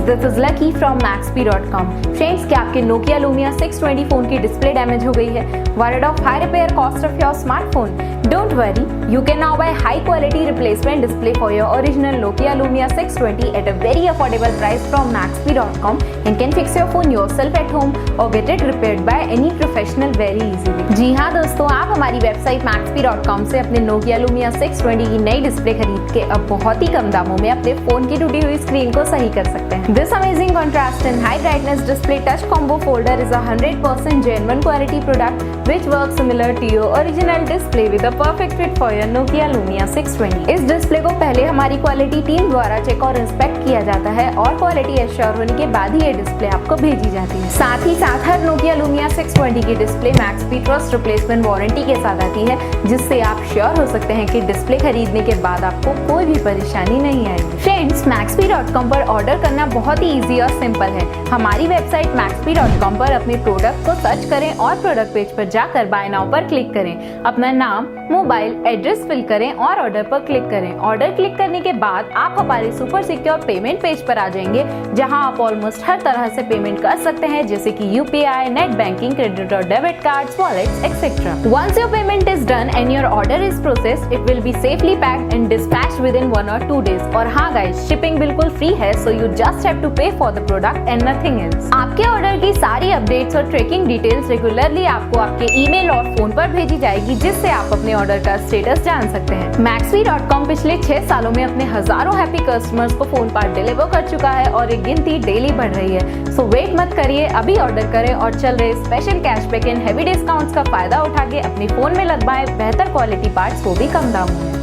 This is lucky from Maxbhi.com। Friends, क्या आपके Nokia Lumia 620 phone की डिस्प्ले डैमेज हो गई है? Worried of high repair cost of your smartphone? Don't worry, you can now buy high quality replacement display for your original Nokia Lumia 620 at a very affordable price from Maxbhi.com and can fix your phone yourself at home or get it repaired by any professional very easily। जी हाँ दोस्तों, आप हमारी website Maxbhi.com से अपने Nokia Lumia 620 की नई display खरीद के अब बहुत ही कम दामों में अपने फोन की टूटी हुई स्क्रीन को सही कर सकते हैं। This amazing contrast and high brightness display touch combo folder is a 100% genuine quality product which works similar to your original display with a perfect fit for your Nokia Lumia 620। इस display को पहले हमारी quality team द्वारा check और inspect किया जाता है और क्वालिटी एश्योर होने के बाद ही ये डिस्प्ले आपको भेजी जाती है। साथ ही साथ हर Nokia Lumia 620 की display Maxbhi trust replacement warranty के साथ आती है, जिससे आप श्योर हो सकते हैं कि डिस्प्ले खरीदने के बाद आपको कोई भी परेशानी नहीं आएगी। फ्रेंड्स, Maxbhi.com पर ऑर्डर करना बहुत ही इजी और सिंपल है। हमारी वेबसाइट Maxbhi.com पर अपने प्रोडक्ट को सर्च करें और प्रोडक्ट पेज पर जाकर बाय नाउ पर क्लिक करें। अपना नाम, मोबाइल, एड्रेस फिल करें और ऑर्डर पर क्लिक करें। ऑर्डर क्लिक करने के बाद आप हमारे सुपर सिक्योर पेमेंट पेज पर आ जाएंगे, जहां आप ऑलमोस्ट हर तरह से पेमेंट कर सकते हैं, जैसे कि UPI, नेट बैंकिंग, क्रेडिट और debit cards, wallets, etcetera. Once your payment is done and your order is processed, it will be safely packed and dispatched within 1 or 2 days। और हाँ गाइस, शिपिंग बिल्कुल free है, so you just have to pay for the product and nothing else। आपके order की सारी updates और tracking details regularly आपको आपके ईमेल और फोन पर भेजी जाएगी, जिससे आप अपने ऑर्डर का स्टेटस जान सकते हैं। Maxbhi.com पिछले 6 सालों में अपने हजारों हैप्पी कस्टमर्स को फोन पार्ट डिलीवर कर चुका है और एक गिनती डेली बढ़ रही है। सो वेट मत करिए, अभी ऑर्डर करें और चल रहे special cashback and heavy discounts का फायदा उठा के अपने फोन में लगवाएं बेहतर क्वालिटी पार्ट्स, वो भी कम दामों में।